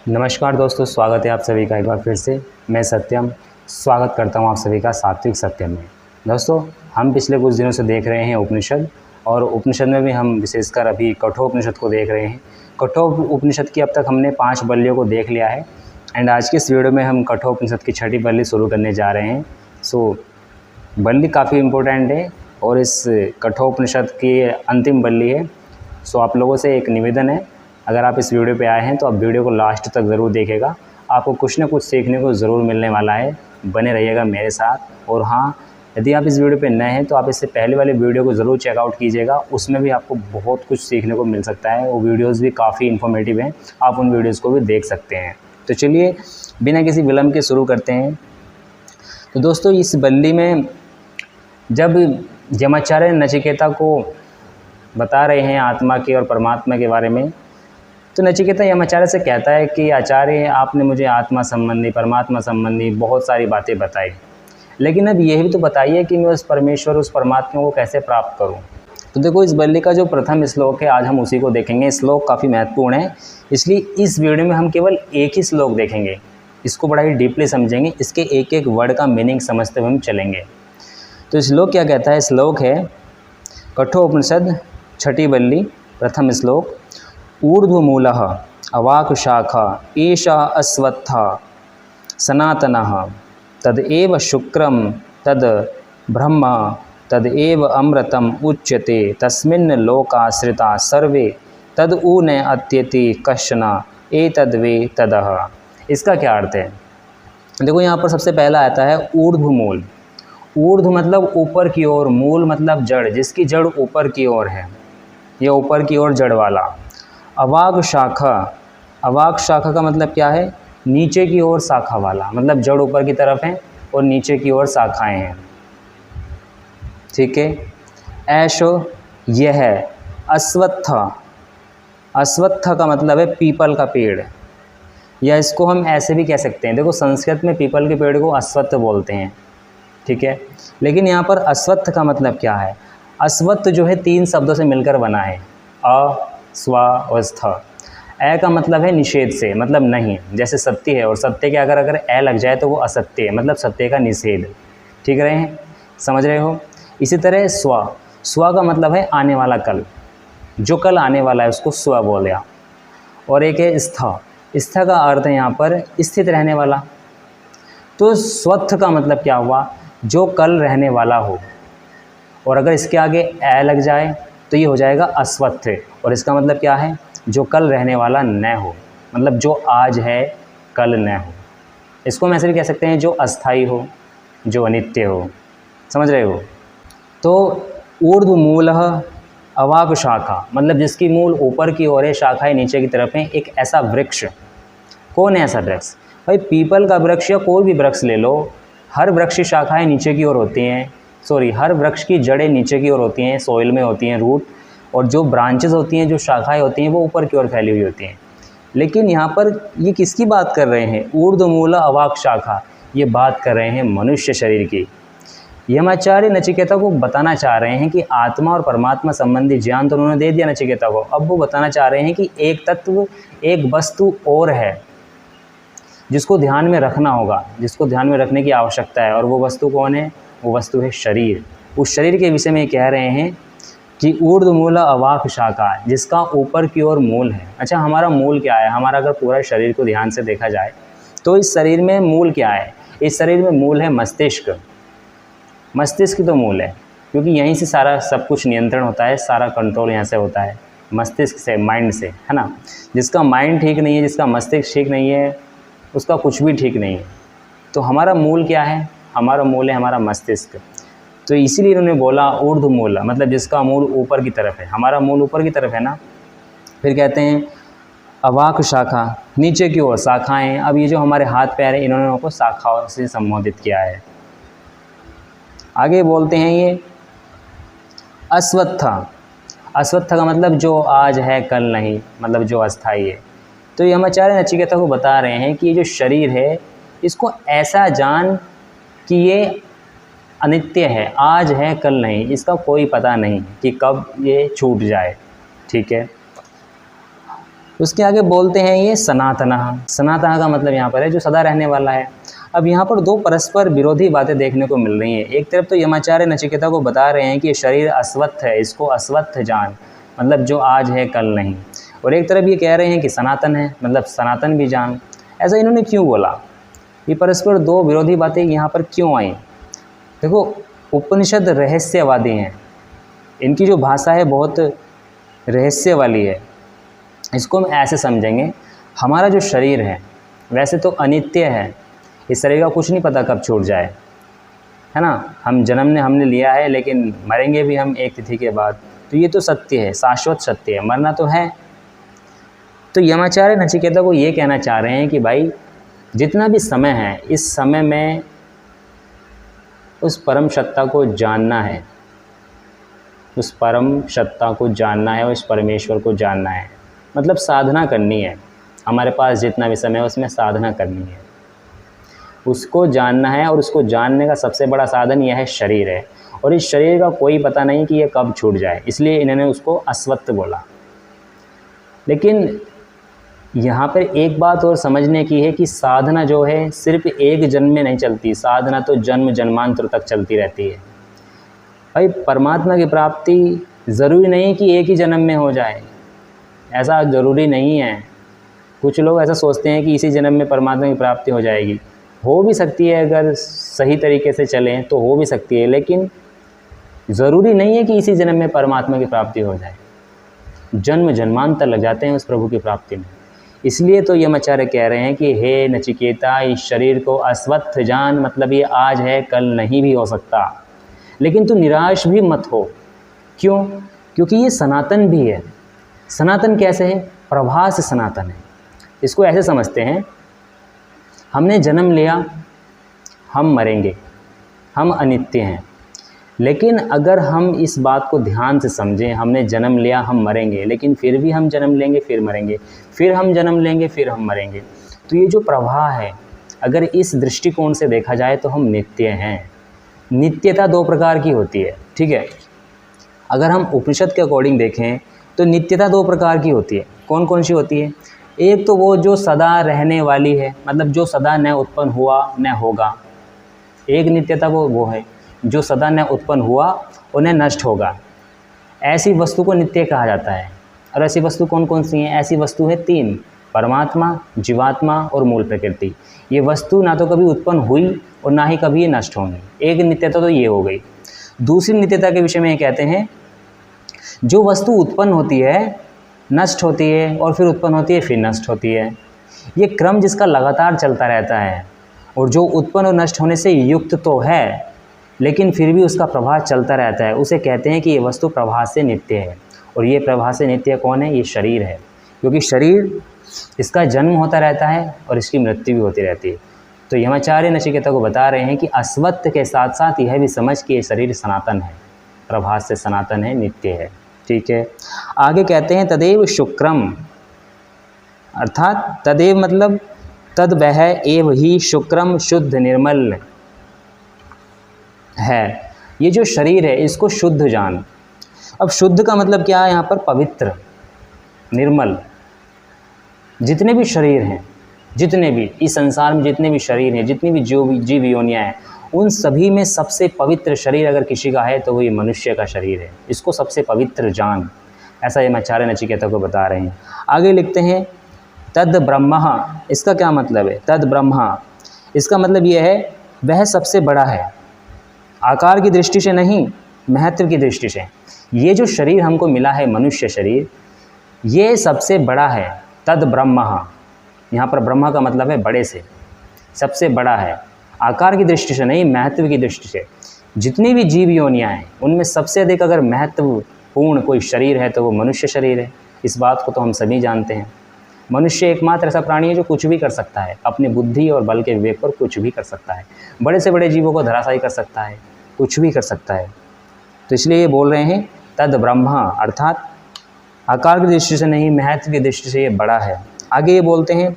नमस्कार दोस्तों, स्वागत है आप सभी का एक बार फिर से। मैं सत्यम स्वागत करता हूं आप सभी का सात्विक सत्यम में। दोस्तों, हम पिछले कुछ दिनों से देख रहे हैं उपनिषद, और उपनिषद में भी हम विशेषकर अभी कठोपनिषद को देख रहे हैं। कठोपनिषद की अब तक हमने 5 बल्लियों को देख लिया है, एंड आज के इस वीडियो में हम कठोपनिषद की 6ठी बल्ली शुरू करने जा रहे हैं। बल्ली काफ़ी इम्पोर्टेंट है और इस कठोपनिषद की अंतिम बल्ली है। आप लोगों से एक निवेदन है, अगर आप इस वीडियो पे आए हैं तो आप वीडियो को लास्ट तक ज़रूर देखिएगा, आपको कुछ ना कुछ सीखने को ज़रूर मिलने वाला है। बने रहिएगा मेरे साथ। और हाँ, यदि आप इस वीडियो पे नए हैं तो आप इससे पहले वाले वीडियो को ज़रूर चेकआउट कीजिएगा, उसमें भी आपको बहुत कुछ सीखने को मिल सकता है। वो वीडियोज़ भी काफ़ी इन्फॉर्मेटिव हैं, आप उन वीडियोज़ को भी देख सकते हैं। तो चलिए बिना किसी विलम्ब के शुरू करते हैं। तो दोस्तों, इस बल्ली में जब यमाचार्य नचिकेता को बता रहे हैं आत्मा के और परमात्मा के बारे में, तो नचिकेता यमाचार्य से कहता है कि आचार्य, आपने मुझे आत्मा संबंधी, परमात्मा संबंधी बहुत सारी बातें बताई, लेकिन अब यह भी तो बताइए कि मैं उस परमेश्वर, उस परमात्मा को कैसे प्राप्त करूं। तो देखो, इस बल्ली का जो प्रथम श्लोक है, आज हम उसी को देखेंगे। श्लोक काफ़ी महत्वपूर्ण है, इसलिए इस वीडियो में हम केवल एक ही श्लोक देखेंगे, इसको बड़ा ही डीपली समझेंगे, इसके एक एक वर्ड का मीनिंग समझते हुए हम चलेंगे। तो श्लोक क्या कहता है? श्लोक है कठोपनिषद 6ठी बल्ली, प्रथम श्लोक। ऊर्ध्वमूलः अवाकुशाखा एषा अश्वत्था सनातनः तदेव शुक्रम तद ब्रह्म तदेव अमृतम उच्यते तस्मिन् लोकाश्रिता सर्वे तद उ न अत्यति कश्चन एतद्वे तदः। इसका क्या अर्थ है? देखो, यहाँ पर सबसे पहला आता है ऊर्ध्वमूल। ऊर्ध्व मतलब ऊपर की ओर, मूल मतलब जड़, जिसकी जड़ ऊपर की ओर है, या ऊपर की ओर जड़ वाला। अवाक शाखा, अवाक शाखा का मतलब क्या है? नीचे की ओर शाखा वाला, मतलब जड़ ऊपर की तरफ है और नीचे की ओर शाखाएं हैं। ठीक है। ऐशो, यह है। अश्वत्थ, अश्वत्थ का मतलब है पीपल का पेड़, या इसको हम ऐसे भी कह सकते हैं। देखो, संस्कृत में पीपल के पेड़ को अश्वत्थ बोलते हैं, ठीक है। लेकिन यहाँ पर अश्वत्थ का मतलब क्या है? अश्वत्थ जो है 3 शब्दों से मिलकर बना है, अ, स्व और स्थ। ए का मतलब है निषेध से, मतलब नहीं, जैसे सत्य है, और सत्य के अगर ए लग जाए तो वो असत्य है, मतलब सत्य का निषेध। ठीक रहे हैं, समझ रहे हो? इसी तरह स्व, स्व का मतलब है आने वाला कल, जो कल आने वाला है उसको स्व बोला। और एक है स्थ, स्थ का अर्थ है यहाँ पर स्थित रहने वाला। तो स्वत्थ का मतलब क्या हुआ? जो कल रहने वाला हो, और अगर इसके आगे ए लग जाए तो ये हो जाएगा अश्वत्थ, और इसका मतलब क्या है? जो कल रहने वाला न हो, मतलब जो आज है कल न हो। इसको हम ऐसे भी कह सकते हैं जो अस्थाई हो, जो अनित्य हो। समझ रहे हो? तो ऊर्ध्वमूलः अवाक शाखा, मतलब जिसकी मूल ऊपर की ओर है, शाखाएं नीचे की तरफ हैं। एक ऐसा वृक्ष। कौन है ऐसा वृक्ष? भाई, पीपल का वृक्ष या कोई भी वृक्ष ले लो, हर वृक्ष की शाखाएं नीचे की ओर होती हैं, हर वृक्ष की जड़ें नीचे की ओर होती हैं, सोइल में होती हैं, रूट, और जो ब्रांचेस होती हैं, जो शाखाएं होती हैं, वो ऊपर की ओर फैली हुई होती हैं। लेकिन यहाँ पर ये किसकी बात कर रहे हैं? ऊर्ध्वमूल अवाक शाखा, ये बात कर रहे हैं मनुष्य शरीर की। यमाचार्य नचिकेता को बताना चाह रहे हैं कि आत्मा और परमात्मा संबंधी ज्ञान तो उन्होंने दे दिया नचिकेता को, अब वो बताना चाह रहे हैं कि एक तत्व, एक वस्तु और है जिसको ध्यान में रखना होगा, जिसको ध्यान में रखने की आवश्यकता है। और वो वस्तु कौन है? वो वस्तु है शरीर। उस शरीर के विषय में कह रहे हैं कि ऊर्ध्वमूल अवाक शाखा, जिसका ऊपर की ओर मूल है। अच्छा, हमारा मूल क्या है? हमारा अगर पूरा शरीर को ध्यान से देखा जाए तो इस शरीर में मूल क्या है? इस शरीर में मूल है मस्तिष्क। मस्तिष्क तो मूल है, क्योंकि यहीं से सारा सब कुछ नियंत्रण होता है, सारा कंट्रोल यहाँ से होता है, मस्तिष्क से, माइंड से, है ना। जिसका माइंड ठीक नहीं है, जिसका मस्तिष्क ठीक नहीं है, उसका कुछ भी ठीक नहीं है। तो हमारा मूल क्या है? हमारा मूल है हमारा मस्तिष्क। तो इसीलिए इन्होंने बोला ऊर्ध्वमूल, मतलब जिसका मूल ऊपर की तरफ है। हमारा मूल ऊपर की तरफ है ना। फिर कहते हैं अवाक शाखा, नीचे की ओर शाखाएं। अब ये जो हमारे हाथ पैर है, इन्होंने उनको शाखाओं से संबोधित किया है। आगे बोलते हैं ये अश्वत्थ। अश्वत्थ का मतलब जो आज है कल नहीं, मतलब जो अस्थाई है। तो ये यमाचार्य नचिकेता को बता रहे हैं कि ये जो शरीर है, इसको ऐसा जान कि ये अनित्य है, आज है कल नहीं, इसका कोई पता नहीं कि कब ये छूट जाए। ठीक है। उसके आगे बोलते हैं ये सनातनः। सनातनः का मतलब यहाँ पर है जो सदा रहने वाला है। अब यहाँ पर दो परस्पर विरोधी बातें देखने को मिल रही हैं। एक तरफ तो यमाचार्य नचिकेता को बता रहे हैं कि ये शरीर अस्वस्थ है, इसको अस्वस्थ जान, मतलब जो आज है कल नहीं। और एक तरफ ये कह रहे हैं कि सनातन है, मतलब सनातन भी जान। ऐसा इन्होंने क्यों बोला? ये परस्पर दो विरोधी बातें यहाँ पर क्यों आई? देखो, उपनिषद रहस्यवादी हैं, इनकी जो भाषा है बहुत रहस्य वाली है। इसको हम ऐसे समझेंगे, हमारा जो शरीर है वैसे तो अनित्य है, इस शरीर का कुछ नहीं पता कब छूट जाए, है ना। हम हमने लिया है, लेकिन मरेंगे भी हम एक तिथि के बाद। तो ये तो सत्य है, शाश्वत सत्य है, मरना तो है। तो यमाचार्य नचिकेता को ये कहना चाह रहे हैं कि भाई जितना भी समय है, इस समय में उस परम सत्ता को जानना है, उस परम सत्ता को जानना है, उस परमेश्वर को जानना है, मतलब साधना करनी है। हमारे पास जितना भी समय है उसमें साधना करनी है, उसको जानना है। और उसको जानने का सबसे बड़ा साधन यह है शरीर है, और इस शरीर का कोई पता नहीं कि ये कब छूट जाए, इसलिए इन्होंने उसको अस्वस्थ बोला। लेकिन यहाँ पर एक बात और समझने की है कि साधना जो है सिर्फ एक जन्म में नहीं चलती, साधना तो जन्म जन्मांतर तक चलती रहती है। भाई परमात्मा की प्राप्ति ज़रूरी नहीं कि एक ही जन्म में हो जाए, ऐसा ज़रूरी नहीं है। कुछ लोग ऐसा सोचते हैं कि इसी जन्म में परमात्मा की प्राप्ति हो जाएगी। हो भी सकती है, अगर सही तरीके से चलें तो हो भी सकती है, लेकिन ज़रूरी नहीं है कि इसी जन्म में परमात्मा की प्राप्ति हो जाए। जन्म जन्मांतर लग जाते हैं उस प्रभु की प्राप्ति में। इसलिए तो यमाचार्य कह रहे हैं कि हे नचिकेता, इस शरीर को अस्वस्थ जान, मतलब ये आज है कल नहीं भी हो सकता। लेकिन तू निराश भी मत हो। क्यों? क्योंकि ये सनातन भी है। सनातन कैसे है? प्रभास सनातन है। इसको ऐसे समझते हैं, हमने जन्म लिया, हम मरेंगे, हम अनित्य हैं। लेकिन अगर हम इस बात को ध्यान से समझें, हमने जन्म लिया, हम मरेंगे, लेकिन फिर भी हम जन्म लेंगे, फिर मरेंगे, फिर हम जन्म लेंगे, फिर हम मरेंगे। तो ये जो प्रवाह है, अगर इस दृष्टिकोण से देखा जाए तो हम नित्य हैं। नित्यता दो प्रकार की होती है, ठीक है। अगर हम उपनिषद के अकॉर्डिंग देखें तो नित्यता दो प्रकार की होती है। कौन कौन सी होती है? एक तो वो जो सदा रहने वाली है, मतलब जो सदा न उत्पन्न हुआ न होगा। एक नित्यता वो है जो सदा न उत्पन्न हुआ और न नष्ट होगा। ऐसी वस्तु को नित्य कहा जाता है। और ऐसी वस्तु कौन कौन सी हैं? ऐसी वस्तु है तीन: परमात्मा, जीवात्मा और मूल प्रकृति। ये वस्तु ना तो कभी उत्पन्न हुई और ना ही कभी ये नष्ट होंगी। एक नित्यता तो ये हो गई। दूसरी नित्यता के विषय में ये कहते हैं, जो वस्तु उत्पन्न होती है, नष्ट होती है, और फिर उत्पन्न होती है, फिर नष्ट होती है। ये क्रम जिसका लगातार चलता रहता है, और जो उत्पन्न और नष्ट होने से युक्त तो है, लेकिन फिर भी उसका प्रवाह चलता रहता है, उसे कहते हैं कि ये वस्तु प्रवाह से नित्य है। और ये प्रवाह से नित्य कौन है? ये शरीर है। क्योंकि शरीर, इसका जन्म होता रहता है और इसकी मृत्यु भी होती रहती है। तो यमाचार्य नचिकेता को बता रहे हैं कि अस्वस्थ के साथ साथ यह भी समझ कि ये शरीर सनातन है, प्रवाह से सनातन है, नित्य है, ठीक है। आगे कहते हैं तदेव शुक्रम, अर्थात तदेव मतलब तद वह एव ही शुक्रम, शुद्ध निर्मल है। ये जो शरीर है इसको शुद्ध जान। अब शुद्ध का मतलब क्या है यहाँ पर? पवित्र, निर्मल। जितने भी शरीर हैं, जितने भी इस संसार में जितने भी शरीर हैं, जितनी भी जीव योनियाँ हैं, उन सभी में सबसे पवित्र शरीर अगर किसी का है तो वो ये मनुष्य का शरीर है। इसको सबसे पवित्र जान, ऐसा यमाचार्य नचिकेता को बता रहे हैं। आगे लिखते हैं तद ब्रह्मा। इसका क्या मतलब है? तद ब्रह्मा, इसका मतलब ये है वह सबसे बड़ा है। आकार की दृष्टि से नहीं, महत्व की दृष्टि से। ये जो शरीर हमको मिला है, मनुष्य शरीर, ये सबसे बड़ा है। तद ब्रह्मा, यहाँ पर ब्रह्मा का मतलब है बड़े से, सबसे बड़ा है। आकार की दृष्टि से नहीं, महत्व की दृष्टि से। जितनी भी जीव योनियाँ हैं उनमें सबसे अधिक अगर महत्वपूर्ण कोई शरीर है तो वो मनुष्य शरीर है। इस बात को तो हम सभी जानते हैं। मनुष्य एकमात्र ऐसा प्राणी है जो कुछ भी कर सकता है, अपनी बुद्धि और बल के विवेक पर कुछ भी कर सकता है। बड़े से बड़े जीवों को धराशायी कर सकता है, कुछ भी कर सकता है। तो इसलिए ये बोल रहे हैं तद ब्रह्मा, अर्थात आकार की दृष्टि से नहीं, महत्व की दृष्टि से ये बड़ा है। आगे ये बोलते हैं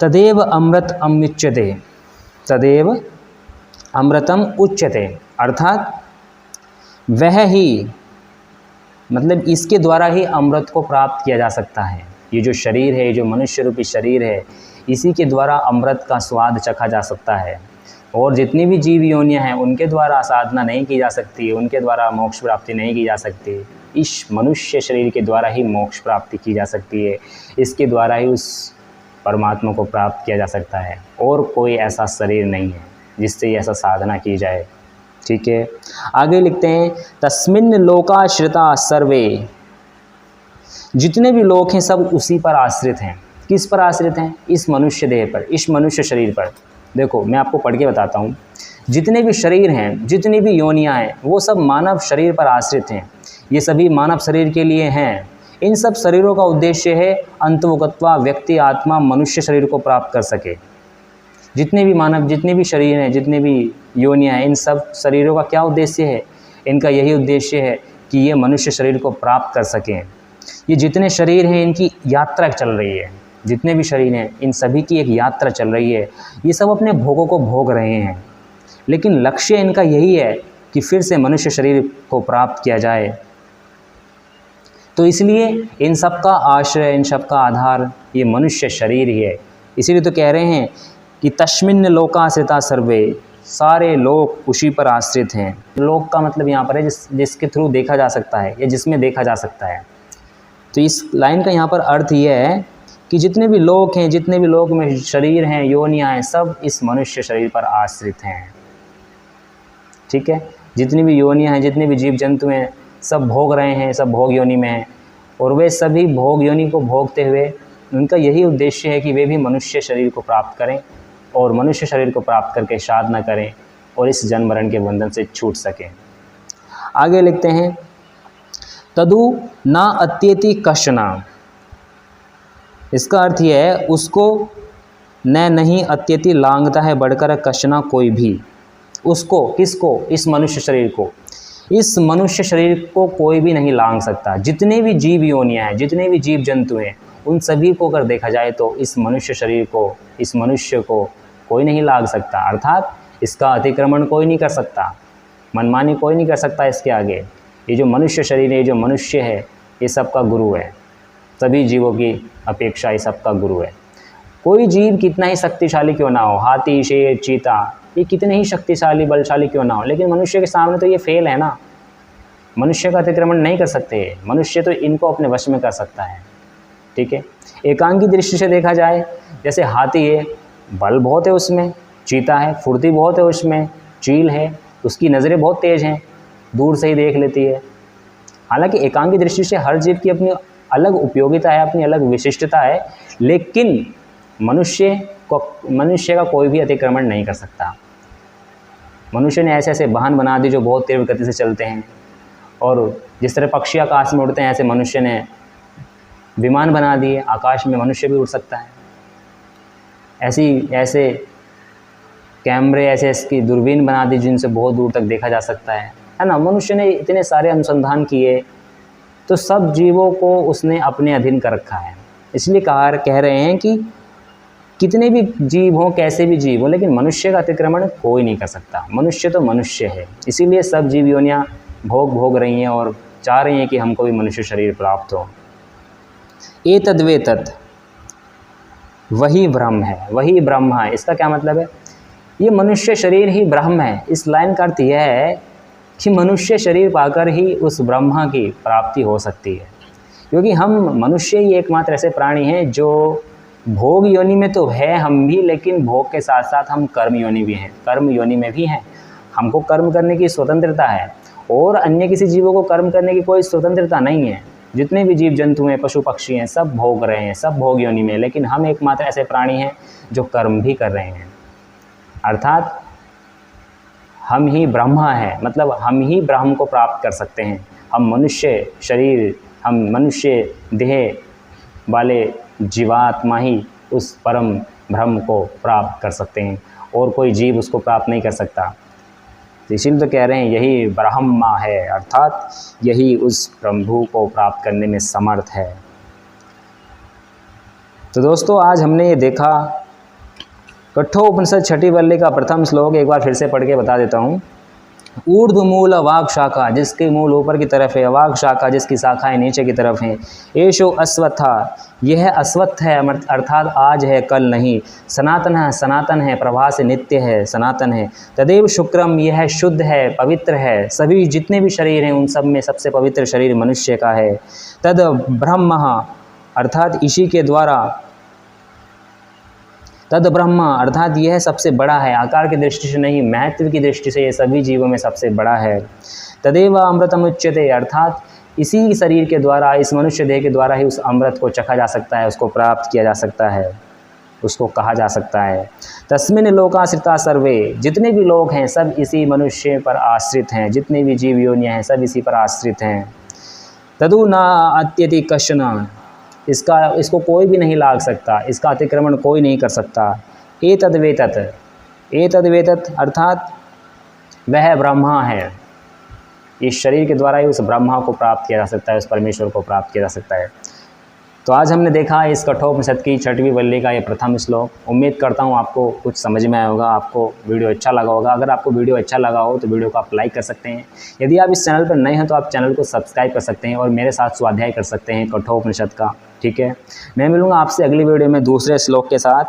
तदेव अमृत अमुच्यते, तदेव अमृतम उच्यते, अर्थात वह ही, मतलब इसके द्वारा ही अमृत को प्राप्त किया जा सकता है। ये जो शरीर है, ये जो मनुष्य रूपी शरीर है, इसी के द्वारा अमृत का स्वाद चखा जा सकता है। और जितनी भी जीव योनियाँ हैं उनके द्वारा साधना नहीं की जा सकती, उनके द्वारा मोक्ष प्राप्ति नहीं की जा सकती। इस मनुष्य शरीर के द्वारा ही मोक्ष प्राप्ति की जा सकती है, इसके द्वारा ही उस परमात्मा को प्राप्त किया जा सकता है। और कोई ऐसा शरीर नहीं है जिससे ऐसा साधना की जाए। ठीक है, आगे लिखते हैं, तस्मिन् लोकाश्रिता सर्वे, जितने भी लोग हैं सब उसी पर आश्रित हैं। किस पर आश्रित हैं? इस मनुष्य देह पर, इस मनुष्य शरीर पर। देखो मैं आपको पढ़ के बताता हूँ। जितने भी शरीर हैं, जितनी भी योनियाँ हैं, वो सब मानव शरीर पर आश्रित हैं। ये सभी मानव शरीर के लिए हैं। इन सब शरीरों का उद्देश्य है अंतर्मुखत्वा व्यक्ति आत्मा मनुष्य शरीर को प्राप्त कर सके। जितने भी मानव, जितने भी शरीर हैं, जितने भी योनियाँ हैं, इन सब शरीरों का क्या उद्देश्य है? इनका यही उद्देश्य है कि ये मनुष्य शरीर को प्राप्त कर सकें। ये जितने शरीर हैं इनकी यात्रा चल रही है, जितने भी शरीर हैं इन सभी की एक यात्रा चल रही है। ये सब अपने भोगों को भोग रहे हैं, लेकिन लक्ष्य इनका यही है कि फिर से मनुष्य शरीर को प्राप्त किया जाए। तो इसलिए इन सब का आश्रय, इन सब का आधार ये मनुष्य शरीर ही है। इसीलिए तो कह रहे हैं कि तस्मिन् लोकाश्रिता सर्वे, सारे लोग उसी पर आश्रित हैं। लोक का मतलब यहाँ पर है जिसके थ्रू देखा जा सकता है या जिसमें देखा जा सकता है। तो इस लाइन का यहाँ पर अर्थ यह है कि जितने भी लोग हैं, जितने भी लोग में शरीर हैं, योनियाँ हैं, सब इस मनुष्य शरीर पर आश्रित हैं। ठीक है, जितनी भी योनियाँ हैं, जितने भी जीव जंतु हैं, सब भोग रहे हैं, सब भोग योनि में हैं। और वे सभी भोग योनि को भोगते हुए उनका यही उद्देश्य है कि वे भी मनुष्य शरीर को प्राप्त करें और मनुष्य शरीर को प्राप्त करके साधना करें और इस जन्म मरण के बंधन से छूट सकें। आगे लिखते हैं, तदु ना अत्येति कश्चन। इसका अर्थ यह है उसको न नहीं अत्येति लांघता है बढ़कर कश्चन कोई भी। उसको, किसको? इस मनुष्य शरीर को। इस मनुष्य शरीर को कोई भी नहीं लांघ सकता। जितने भी जीव योनियाँ हैं, जितने भी जीव जंतु हैं, उन सभी को अगर देखा जाए तो इस मनुष्य शरीर को, इस मनुष्य को कोई नहीं लांघ सकता। अर्थात इसका अतिक्रमण कोई नहीं कर सकता, मनमानी कोई नहीं कर सकता इसके आगे। ये जो मनुष्य शरीर है, ये जो मनुष्य है, ये सबका गुरु है। सभी जीवों की अपेक्षा ये सबका गुरु है। कोई जीव कितना ही शक्तिशाली क्यों ना हो, हाथी, शेर, चीता, ये कितने ही शक्तिशाली बलशाली क्यों ना हो, लेकिन मनुष्य के सामने तो ये फेल है ना। मनुष्य का अतिक्रमण नहीं कर सकते। मनुष्य तो इनको अपने वश में कर सकता है। ठीक है, एकांकी दृष्टि से देखा जाए, जैसे हाथी है, बल बहुत है उसमें, चीता है, फुर्ती बहुत है उसमें, चील है, उसकी नज़रें बहुत तेज़ हैं, दूर से ही देख लेती है। हालांकि एकांकी दृष्टि से हर जीव की अपनी अलग उपयोगिता है, अपनी अलग विशिष्टता है, लेकिन मनुष्य का कोई भी अतिक्रमण नहीं कर सकता। मनुष्य ने ऐसे ऐसे वाहन बना दिए जो बहुत तीव्र गति से चलते हैं, और जिस तरह पक्षी आकाश में उड़ते हैं ऐसे मनुष्य ने विमान बना दिए, आकाश में मनुष्य भी उड़ सकता है। ऐसे कैमरे, ऐसे इसकी दूरबीन बना दी जिनसे बहुत दूर तक देखा जा सकता है ना। मनुष्य ने इतने सारे अनुसंधान किए, तो सब जीवों को उसने अपने अधीन कर रखा है। इसलिए कह रहे हैं कि कितने भी जीव हों, कैसे भी जीव हों, लेकिन मनुष्य का अतिक्रमण कोई नहीं कर सकता। मनुष्य तो मनुष्य है। इसीलिए सब जीव योनियाँ भोग रही हैं और चाह रही हैं कि हमको भी मनुष्य शरीर प्राप्त हो। एतद्वेतत्, वही ब्रह्म है, वही ब्रह्म है। इसका क्या मतलब है? ये मनुष्य शरीर ही ब्रह्म है। इस लाइन का अर्थ यह है कि मनुष्य शरीर पाकर ही उस ब्रह्मा की प्राप्ति हो सकती है। क्योंकि हम मनुष्य ही एकमात्र ऐसे प्राणी हैं जो भोग योनि में तो है हम भी, लेकिन भोग के साथ साथ हम कर्म योनि भी हैं, कर्म योनि में भी हैं। हमको कर्म करने की स्वतंत्रता है और अन्य किसी जीवों को कर्म करने की कोई स्वतंत्रता नहीं है। जितने भी जीव जंतु हैं, पशु पक्षी हैं, सब भोग रहे हैं, सब भोग योनि में, लेकिन हम एकमात्र ऐसे प्राणी हैं जो कर्म भी कर रहे हैं। अर्थात हम ही ब्रह्मा हैं, मतलब हम ही ब्रह्म को प्राप्त कर सकते हैं। हम मनुष्य शरीर, हम मनुष्य देह वाले जीवात्मा ही उस परम ब्रह्म को प्राप्त कर सकते हैं और कोई जीव उसको प्राप्त नहीं कर सकता। तो इसीलिए तो कह रहे हैं यही ब्रह्मा है, अर्थात यही उस प्रभु को प्राप्त करने में समर्थ है। तो दोस्तों आज हमने ये देखा कठोपनिषद छठी वल्ली का प्रथम श्लोक, एक बार फिर से पढ़ के बता देता हूँ। ऊर्ध्वमूल वाग शाखा, जिसके मूल ऊपर की तरफ है, वाग शाखा जिसकी शाखाएं नीचे की तरफ हैं। एशो अश्वत्था, यह अश्वत्थ है अर्थात आज है कल नहीं। सनातन है, सनातन है, प्रभा से नित्य है, सनातन है। तदेव शुक्रम, यह शुद्ध है, पवित्र है। सभी जितने भी शरीर हैं उन सब में सबसे पवित्र शरीर मनुष्य का है। तद ब्रह्म, अर्थात इसी के द्वारा, तद ब्रह्म अर्थात यह सबसे बड़ा है, आकार की दृष्टि से नहीं, महत्व की दृष्टि से यह सभी जीवों में सबसे बड़ा है। तदेव अमृतम उच्यते, अर्थात इसी शरीर के द्वारा, इस मनुष्य देह के द्वारा ही उस अमृत को चखा जा सकता है, उसको प्राप्त किया जा सकता है, उसको कहा जा सकता है। तस्मिन् लोकाश्रिता सर्वे, जितने भी लोग हैं सब इसी मनुष्य पर आश्रित हैं, जितने भी जीव योनियाँ हैं सब इसी पर आश्रित हैं। तदु न अत्यति कश्चन, इसको कोई भी नहीं लाग सकता, इसका अतिक्रमण कोई नहीं कर सकता। एतद् वेतत् अर्थात वह ब्रह्मा है, इस शरीर के द्वारा ही उस ब्रह्मा को प्राप्त किया जा सकता है, उस परमेश्वर को प्राप्त किया जा सकता है। तो आज हमने देखा इस कठोपनिषद की 6वीं वल्ली का ये प्रथम श्लोक। उम्मीद करता हूँ आपको कुछ समझ में आया होगा, आपको वीडियो अच्छा लगा होगा। अगर आपको वीडियो अच्छा लगा हो तो वीडियो को आप लाइक कर सकते हैं। यदि आप इस चैनल पर नए हैं तो आप चैनल को सब्सक्राइब कर सकते हैं और मेरे साथ स्वाध्याय कर सकते हैं कठोपनिषद का। ठीक है, मैं मिलूँगा आपसे अगली वीडियो में दूसरे श्लोक के साथ।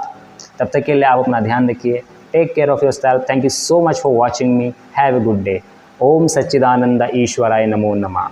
तब तक के लिए आप अपना ध्यान रखिए। Take care of yourself. Thank you so much for watching me. Have a good day. ओम सच्चिदानंद ईश्वराय नमो नमः।